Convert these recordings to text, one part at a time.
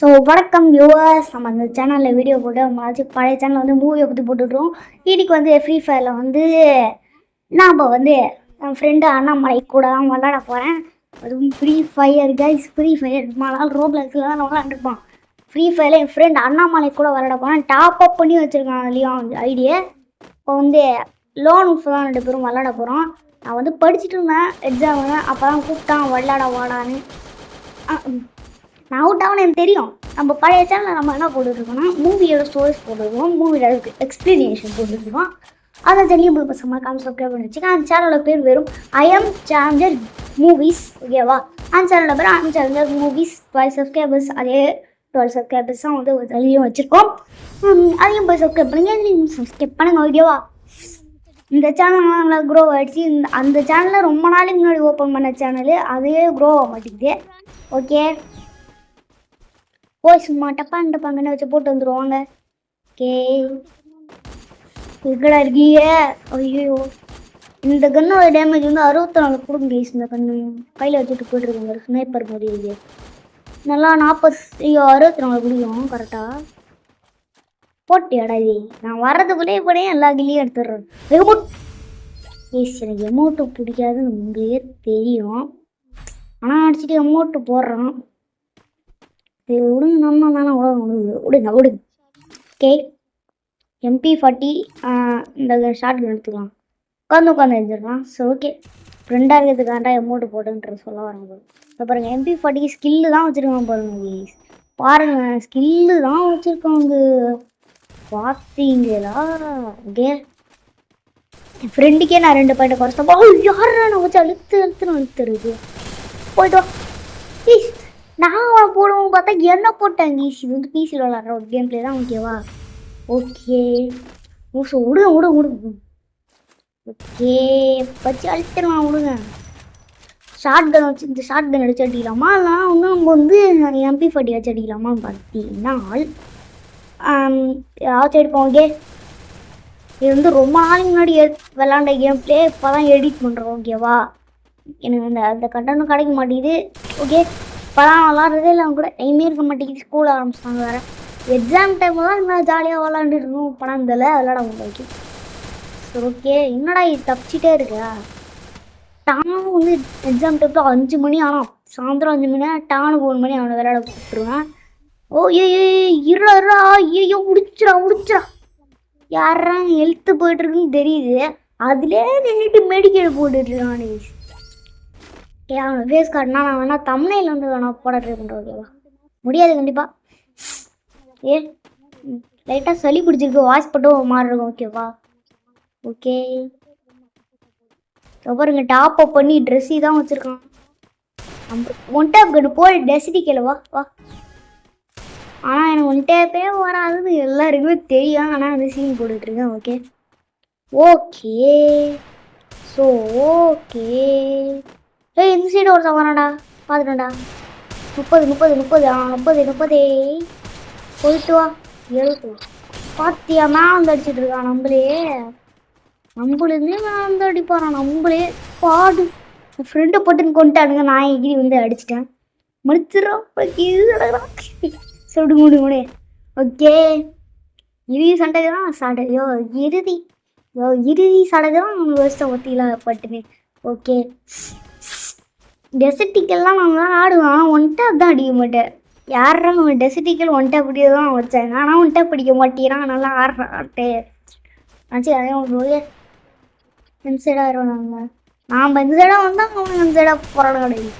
So வணக்கம் viewers. நம்ம அந்த சேனலில் வீடியோ போட்டு மாச்சு பழைய சேனல் வந்து மூவியை பற்றி போட்டுட்ருவோம். இன்னைக்கு வந்து ஃப்ரீ ஃபயரில் வந்து நாம் வந்து என் ஃப்ரெண்டு அண்ணாமலை கூட தான் விளாட போகிறேன். அதுவும் free fire guys. Free fire நாள் ரோப்ளக்ஸில் தான் விளாண்டுருப்பான். ஃப்ரீ ஃபயரில் என் ஃப்ரெண்ட் அண்ணாமலை கூட விளாட போகிறேன். டாப் அப் பண்ணி வச்சுருக்கான் அதுலேயும் ஐடியை. இப்போ வந்து லோன் தான் 2 பேரும் விளாட போகிறோம். நான் வந்து படிச்சுட்டு இருந்தேன் எக்ஸாம். அப்போ தான் கூப்பிட்டான் விளாட வாடான்னு. நான் அவுட் ஆகணும் எனக்கு தெரியும். நம்ம பழைய சேனலில் நம்ம என்ன போட்டுருக்கோம்னா மூவியோட ஸ்டோரிஸ் போட்டுருக்கோம், மூவியோட எக்ஸ்பிளனேஷன் போட்டுருக்கோம். அதை ஜல்லியும் போய் பசங்க மறக்காம சப்ஸ்கிரைப் பண்ணி வச்சுக்கேன். அந்த சேனலோட பேர் வெறும் ஐஎம் சேஞ்சர் மூவிஸ். ஓகேவா? அந்த சேனலோட பேர் ஐஎம் சேஞ்சர் மூவிஸ். 12 சப்ஸ்கிரைபர்ஸ். அதே 12 சப்ஸ்கிரைபர்ஸ் தான் வந்து ஜல்லியும் வச்சுருக்கோம். அதையும் போய் சப்ஸ்கிரைப் பண்ணுங்க, சப்ஸ்கிரைப் பண்ணுங்க. ஓகேவா? இந்த சேனல் நல்லா க்ரோ ஆகிடுச்சு. அந்த சேனலில் ரொம்ப நாளைக்கு முன்னாடி ஓப்பன் பண்ண சேனலு அதே க்ரோ ஆக மாட்டேங்குது. ஓகே, போய் சும்மா டப்பாங்கன்னு வச்சு போட்டு வந்துடுவாங்க. ஓகே, எங்கடா இருக்கீங்க? ஐயோ, இந்த கன்னோட டேமேஜ் வந்து 64 கொடுங்க கைஸ். இந்த கண்ணு கையில் வச்சுட்டு போயிட்டுருக்காங்க. ஸ்னைப்பர் மாதிரி இது நல்லா 64 குடிக்கும் கரெக்டாக போட்டியாடா. இது நான் வர்றதுக்குள்ளே கூட எல்லா கிளியும் எடுத்துடுறேன். ஏஸ், எனக்கு எமௌண்ட்டு பிடிக்காதுன்னு உங்களுக்கே தெரியும். ஆனால் அடிச்சுட்டு எமௌண்ட்டு போடுறான். விடுங்க, நம்ம தானே விடுங்க. ஓகே, MP40 இந்த ஷார்ட் கன் எடுத்துக்கலாம். உட்காந்து எழுதிடலாம். ஸோ ஓகே, ஃப்ரெண்டாக இருக்கிறதுக்காண்டா எமௌண்ட்டு போட்டுன்ற சொல்ல வராங்க போது. இப்போ பாருங்கள், MP40 ஸ்கில்லு தான் வச்சுருக்காங்க பாருங்க. பாருங்கள், ஸ்கில்லு தான் வச்சுருக்காங்க. பார்த்தீங்களா? ஓகே, என் ஃப்ரெண்டுக்கே நான் 2 பாயிண்ட் குறைச்சப்போ யாரா நான் வச்சு அழுத்துறது போய்ட்டு வா. நான் போடுவோம் பார்த்தா என்ன போட்டாங்க. இது வந்து பிசியில் விளாட்ற ஒரு கேம் பிளே தான். ஓகேவா? ஓகே, ஸோ விடுங்க. ஓகே, வச்சு அழிச்சிடலாம். விடுங்க. ஷார்ட் கன் வச்சு இந்த ஷார்ட் கன் அடிச்சு அடிக்கலாமா, இல்லை இன்னும் நம்ம வந்து MP40 வச்சு அடிக்கலாமான்னு பார்த்தீங்கன்னா யாச்சும் எடுப்போம். ஓகே, இது வந்து ரொம்ப நாளைக்கு முன்னாடி விளாண்ட கேம் பிளே இப்போ தான் எடிட் பண்ணுறோம். ஓகேவா? எனக்கு அந்த கண்டனும் கிடைக்க மாட்டேங்குது. ஓகே, இப்போலாம் விளாட்றதே இல்லை. அவங்க கூட டைமே இருக்க மாட்டேங்குது. ஸ்கூல் ஆரம்பிச்சிட்டாங்க வேறு. எக்ஸாம் டைமில் தான் இன்னும் ஜாலியாக விளாண்டுருக்கணும். பணம் இதில் விளாட முடியாது. சரி ஓகே, என்னடா இது தப்பிச்சிட்டே இருக்கா? டானும் வந்து எக்ஸாம் டைமில் 5 மணி ஆனால் சாயந்தரம் 5 மணி டானுக்கு 1 மணி அவனை விளையாட கூப்பிட்டுருவேன். ஓ இருடா ஐயோ முடிச்சிடா. யாரா ஹெல்த்து போயிட்டுருக்குன்னு தெரியுது. அதிலே நின்றுட்டு மெடிக்கல் போட்டுட்ருக்கானே. ஓகே, அவனை ஃபேஸ் காட்டினா நான் வேணா தம்ப்நெயில் வந்து வேணா போட ட்ரை பண்ணுறேன். ஓகேவா? முடியாது கண்டிப்பாக. லைட்டாக சளி பிடிச்சிருக்கு, வாய்ஸ் போட்டு மாறி இருக்கும். ஓகேவா? ஓகே, பாருங்க, டாப் அப் பண்ணி ட்ரெஸ்ஸி தான் வச்சுருக்கான். ஒன் டேப் கட்டு போய் டெசிட்டி கேளு. வா. ஆனால் எனக்கு ஒன் டேப்பே வராதுன்னு எல்லாருக்குமே தெரியும். ஆனால் வந்து சீன் போட்டுட்ருக்கேன். Okay, so okay. இந்த சைடு ஒருத்தன் வரான்டா, பார்த்துட்டேன்டா. 30 போயிட்டு வா. 70 பாத்தியா? மேலே அடிச்சுட்டு இருக்கான். நம்மளுமே மேலே அடிப்பாரான். நம்மளே பாடு என் ஃப்ரெண்டை போட்டுன்னு கொண்டுட்டானுங்க. நான் எகிரி வந்து அடிச்சிட்டேன். முடிச்சிடறோம். முடி. ஓகே, இறுதி சண்டை தான் இறுதி சடகு தான் நம்ம வருஷம் ஒத்தியில் பட்டுமே. ஓகே, டெசர்டிக்கெல்லாம் நாங்கள் ஆடுவோம். ஒன் டேப் தான் அடிக்க மாட்டேன். யாரா நம்ம டெசர்டிக்கல் ஒன் டேப் அடிக்க தான் வச்சாங்க. ஆனால் ஒன் டேப் அடிக்க மாட்டேறான். நல்லா ஆடுறான்ட்டே ஆச்சு. அதே உங்களுக்கு இந்த சைடாக இருவாங்க. நாம் இந்த சைடாக வந்தால் அவங்க இந்த சைடாக போராட கிடையாது.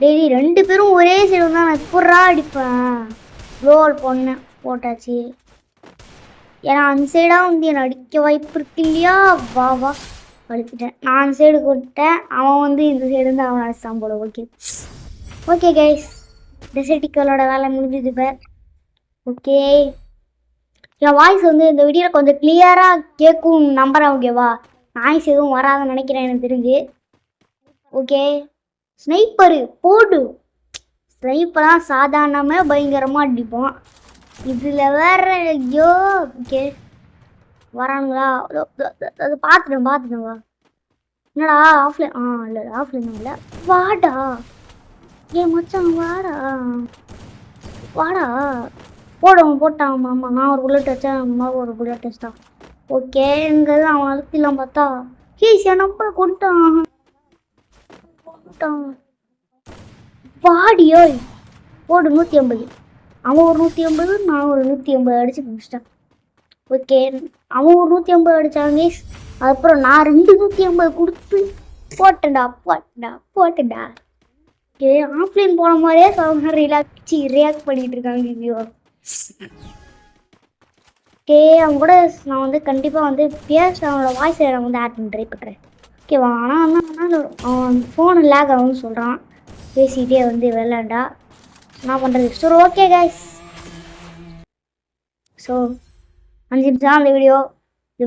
டெய்லி 2 பேரும் ஒரே சைடு வந்தால் நான் எப்படா அடிப்பேன். ரோல் போட்டாச்சு. ஏன்னா அந்த சைடாக வந்து என்னை அடிக்க வாய்ப்பு இருக்கு இல்லையா? வா அடிச்சிட்டேன். நான் அந்த சைடு கொடுத்தேன், அவன் வந்து இந்த சைடு வந்து அவன் அடிச்சான் போல. ஓகே கைஸ், டெசர்டிக்கலோட வேலை முடிஞ்சுது இப்போ. ஓகே, என் வாய்ஸ் வந்து இந்த வீடியோவில் கொஞ்சம் கிளியராக கேட்கும் நம்புறேன். ஓகேவா? நாய்ஸ் எதுவும் வராதுன்னு நினைக்கிறேன் எனக்கு தெரிஞ்சு. ஓகே, ஸ்னைப்பரு போடு. ஸ்னைப்பெல்லாம் சாதாரணமாக பயங்கரமாக அடிப்போம். இதில் வேற ஐயோ. ஓகே, வரானுங்களா? அது பார்த்துட்டேன் வா. என்னடா ஆஃப்லைன்? இல்லை ஆஃப்லைன் இல்லை. வாடா ஏன் மச்சான் வாடா. வாடா போடுவோம் போட்டான் மாமா. நான் ஒரு புல்லட் வச்சேன், அம்மா ஒரு புல்லட் வச்சிட்டான். ஓகே இங்கே அவன் அழுத்திலாம் பார்த்தா ஈஸியாக நம்ம கொண்டுட்டான். வாடியோ போடு 150. அவன் ஒரு 150, நான் ஒரு 150 அடிச்சு முடிச்சிட்டேன். ஓகே அவன் ஒரு 150 அடிச்சாங்க. அதுக்கப்புறம் நான் 250 கொடுத்து போட்டேன்டா. ஓகே ஆஃப்லைன் போன மாதிரியே அவங்க ரியாக்ட் பண்ணிட்டு இருக்காங்க வீடியோ. ஓகே அவங்க கூட நான் வந்து கண்டிப்பாக வந்து பேச அவனோட வாய்ஸை நான் வந்து ஆட் பண்ணி ட்ரை பண்ணுறேன். ஓகேவா ஆனால் அவன் ஃபோனு லேக் ஆகும்னு சொல்கிறான். பேசிக்கிட்டே வந்து விளாண்டா என்ன பண்ணுறது. சரி ஓகே கைஸ், ஸோ 5 நிமிஷம் அந்த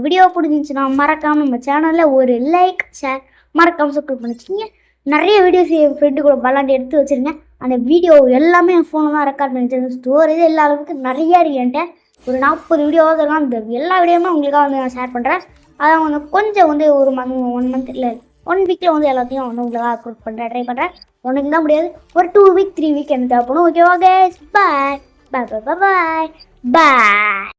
வீடியோ பிடிச்சிருந்துச்சுன்னா மறக்காமல் நம்ம சேனலில் ஒரு லைக் ஷேர் மறக்காமல் சப்ஸ்கிரைப் பண்ணிச்சிங்க. நிறைய வீடியோஸ் என் ஃப்ரெண்டு கூட விளாண்டு எடுத்து வச்சுருந்தேன். அந்த வீடியோ எல்லாமே என் ஃபோனில் தான் ரெக்கார்ட் பண்ணி வச்சிருந்தேன். ஸ்டோரேஜ் எல்லா அளவுக்கு நிறையா இருக்குன்ட்டு ஒரு 40 வீடியோவாக இருக்கலாம். அந்த எல்லா வீடியோவுமே உங்களுக்காக வந்து நான் ஷேர் பண்ணுறேன். அதான் வந்து கொஞ்சம் வந்து ஒரு 1 மந்த் இல்லை 1 வீக்கில் வந்து எல்லாத்தையும் வந்து உங்களுக்காக அப்லோட் பண்ணுறேன் ட்ரை பண்ணுறேன். உனக்கு தான் முடியாது, ஒரு 2 வீக் 3 வீக் எனக்கு தேவைப்படும். ஓகேவா கைஸ், பாய் பாய் பாய் பாய் பாய்.